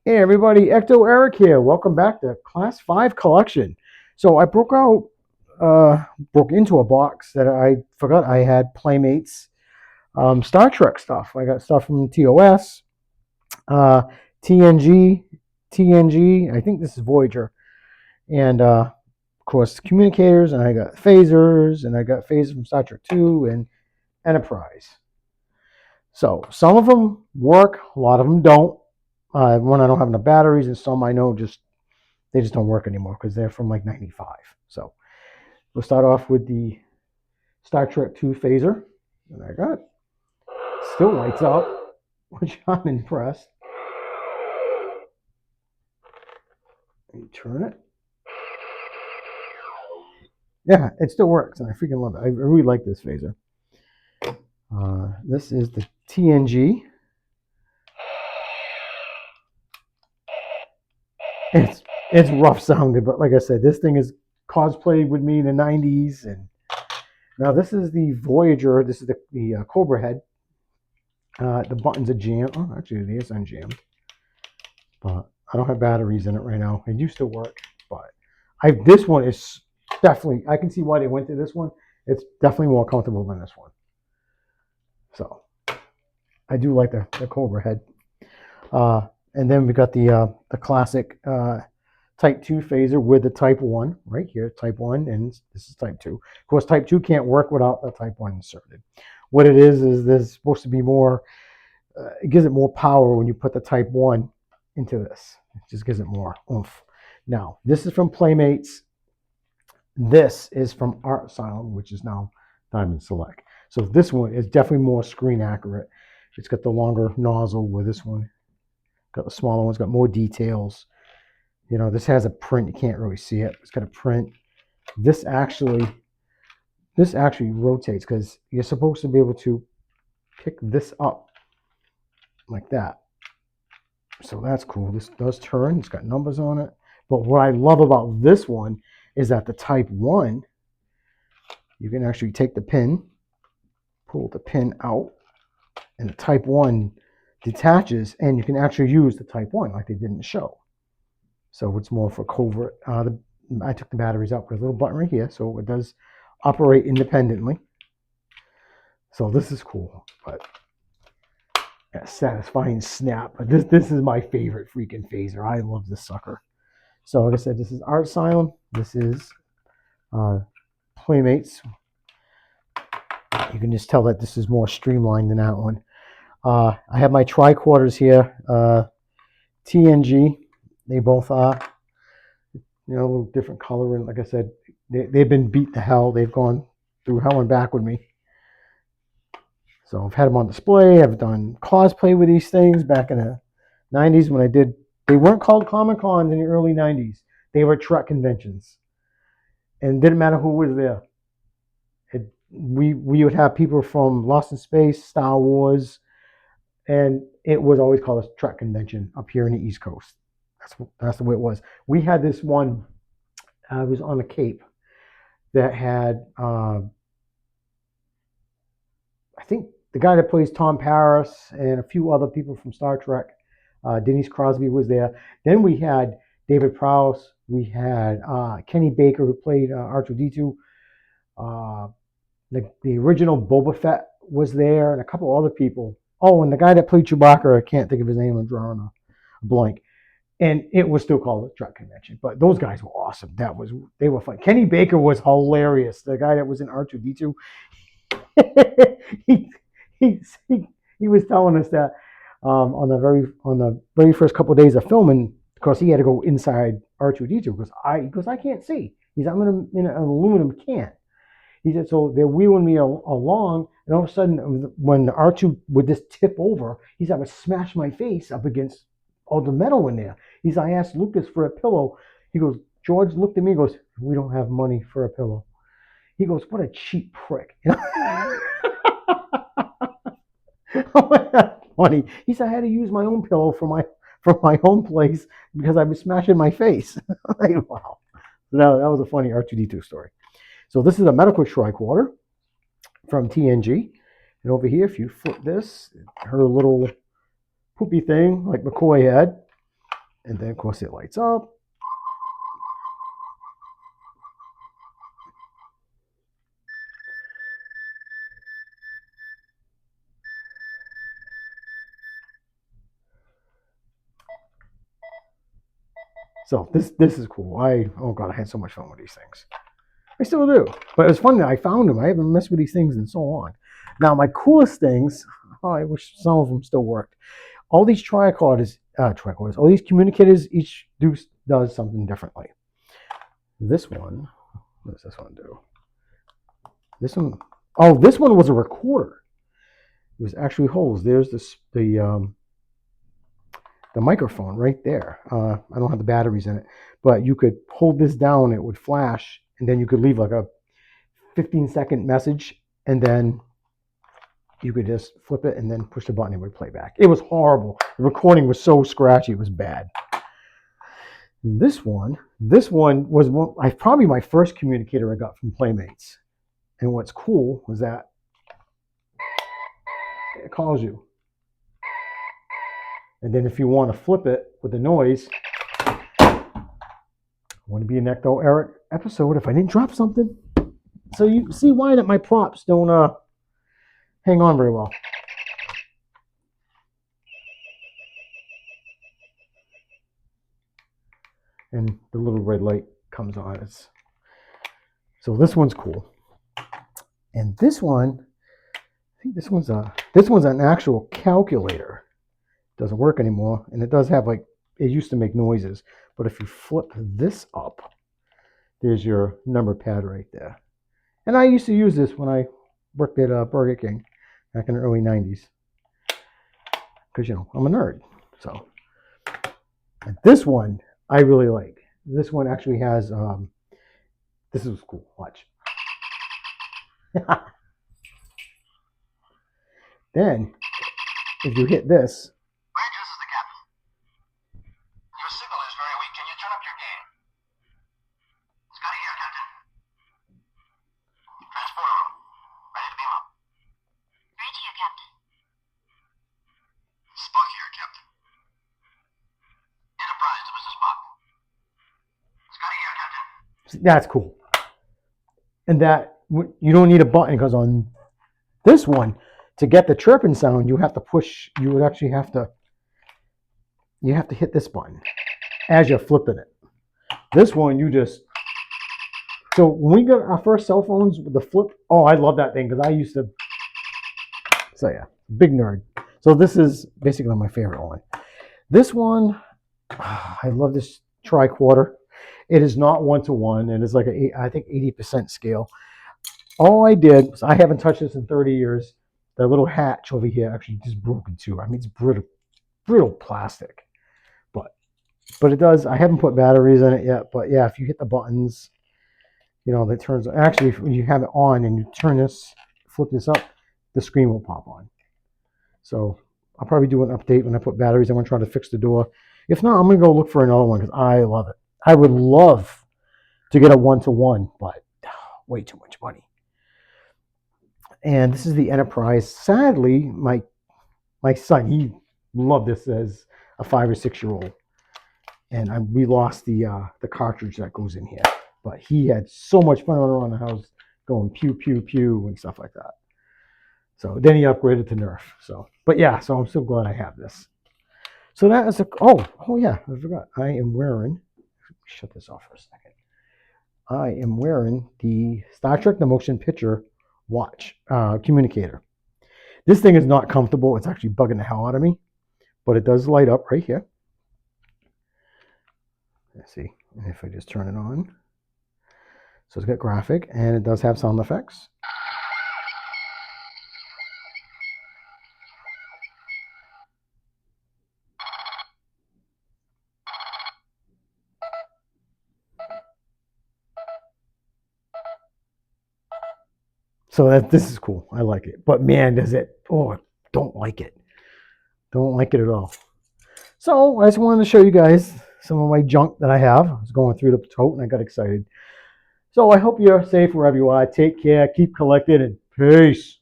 Hey everybody, Ecto Eric here. Welcome back to Class 5 Collection. So I broke into a box that I forgot I had Playmates Star Trek stuff. I got stuff from TOS, uh, TNG, TNG, I think this is Voyager, and of course communicators, and I got phasers, and I got phasers from Star Trek 2 and Enterprise. So some of them work, a lot of them don't. One I don't have enough batteries, and some I know they just don't work anymore because they're from like '95. So we'll start off with the Star Trek 2 phaser that I got. Still lights up, which I'm impressed. You turn it. Yeah, it still works, and I freaking love it. I really like this phaser. This is the TNG. It's it's rough sounding, but like I said, this thing is cosplayed with me in the '90s. And now this is the Voyager. This is the Cobra head. The buttons are jammed. Oh, actually, it is unjammed. But I don't have batteries in it right now. It used to work, but this one is definitely. I can see why they went to this one. It's definitely more comfortable than this one. So I do like the Cobra head. And then we got the classic Type 2 phaser with the Type 1 right here, Type 1, and this is Type 2. Of course, Type 2 can't work without the Type 1 inserted. What it is there's supposed to be more, it gives it more power when you put the Type 1 into this. It just gives it more oomph. Now, this is from Playmates. This is from Art Asylum, which is now Diamond Select. So this one is definitely more screen accurate. It's got the longer nozzle with this one. Got the smaller one's got more details. You know, this has a print. You can't really see it. It's got a print. This actually rotates because you're supposed to be able to pick this up like that. So that's cool. This does turn. It's got numbers on it. But what I love about this one is that the Type 1, you can actually take the pin, pull the pin out, and the Type 1 detaches, and you can actually use the Type 1 like they did in the show. So it's more for covert. I took the batteries out. There's a little button right here, so it does operate independently. So this is cool, but a satisfying snap. But this is my favorite freaking phaser. I love this sucker. So like I said, this is Art Asylum. This is Playmates. You can just tell that this is more streamlined than that one. I have my Tricorders here. TNG. They both are, a little different color. And like I said, they've been beat to hell. They've gone through hell and back with me. So I've had them on display. I've done cosplay with these things back in the '90s when I did. They weren't called Comic Cons in the early '90s. They were Trek conventions, and it didn't matter who was there. We would have people from Lost in Space, Star Wars, and it was always called a Trek convention up here in the East Coast. That's the way it was. We had this one. I was on the Cape that had. I think the guy that plays Tom Paris and a few other people from Star Trek. Denise Crosby was there. Then we had David Prowse. We had Kenny Baker, who played R2D2. The original Boba Fett was there, and a couple other people. Oh, and the guy that played Chewbacca, I can't think of his name. I'm drawing a blank. And it was still called a Trek convention, but those guys were awesome. They were fun. Kenny Baker was hilarious. The guy that was in R2D2, he, he, he was telling us that on the very first couple of days of filming, because he had to go inside R2D2 because I can't see. He's I'm in an aluminum can. He said, so they're wheeling me along, and all of a sudden, when R2 would just tip over, he said, I would smash my face up against all the metal in there. I asked Lucas for a pillow. He goes, George looked at me and goes, we don't have money for a pillow. He goes, what a cheap prick. Funny. He said, I had to use my own pillow for my home place because I was smashing my face. Wow. No, that was a funny R2D2 story. So this is a medical tricorder from TNG. And over here, if you flip this, her little poopy thing like McCoy had. And then, of course, it lights up. So this is cool. Oh god, I had so much fun with these things. I still do. But it was fun that I found them. I haven't messed with these things in so long. Now my coolest things, oh, I wish some of them still worked. All these tricorders, all these communicators each does something differently. This one, what does this one do? This one, oh, this one was a recorder. It was actually holes. There's the microphone right there. I don't have the batteries in it, but you could hold this down, it would flash, and then you could leave like a 15-second message, and then you could just flip it and then push the button and it would play back. It was horrible. The recording was so scratchy, it was bad. This one was probably my first communicator I got from Playmates. And what's cool was that it calls you. And then if you want to flip it with the noise, wouldn't be an Ecto Eric episode if I didn't drop something. So you see why that my props don't hang on very well. And the little red light comes on. So this one's cool. And this one, I think this one's an actual calculator. It doesn't work anymore, and it does have it used to make noises. But if you flip this up, there's your number pad right there. And I used to use this when I worked at Burger King back in the early 90s. Because, I'm a nerd. So, and this one I really like. This one actually has, this is cool. Watch. Then, if you hit this. Rangers, this is the captain. Your signal is very weak. Can you turn up your gain? Scotty here, Captain. Transporter room. Ready to beam up. Right here, Captain. Spock here, Captain. Enterprise to Mr. Spock. Scotty here, Captain. That's cool. And that, you don't need a button, because on this one, to get the chirping sound, you have to push, you would actually have to hit this button as you're flipping it. This one, so when we got our first cell phones with the flip, oh, I love that thing, because I used to, so yeah, big nerd. So this is basically my favorite one. This one, I love this tricorder. It is not 1-to-1, and it's like I think 80% scale. All I did was, I haven't touched this in 30 years. The little hatch over here actually just broke in two. I mean, it's brittle plastic, but it does. I haven't put batteries in it yet, but yeah, if you hit the buttons, that turns. Actually, when you have it on and you turn this, flip this up, the screen will pop on. So I'll probably do an update when I put batteries. I'm gonna try to fix the door. If not, I'm gonna go look for another one, because I love it. I would love to get a 1-to-1, but way too much money. And this is the Enterprise. Sadly, my son, he loved this as a 5 or 6-year-old, and we lost the cartridge that goes in here. But he had so much fun around the house, going pew pew pew and stuff like that. So then he upgraded to Nerf. So, but yeah, so I'm so glad I have this. So that is oh yeah, I forgot. I am wearing. Shut this off for a second. I am wearing the Star Trek: The Motion Picture watch communicator. This thing is not comfortable. It's actually bugging the hell out of me, but it does light up right here. Let's see, and if I just turn it on, so it's got graphic, and it does have sound effects. So this is cool. I like it. But man, I don't like it. Don't like it at all. So I just wanted to show you guys some of my junk that I have. I was going through the tote and I got excited. So I hope you're safe wherever you are. Take care, keep collecting, and peace.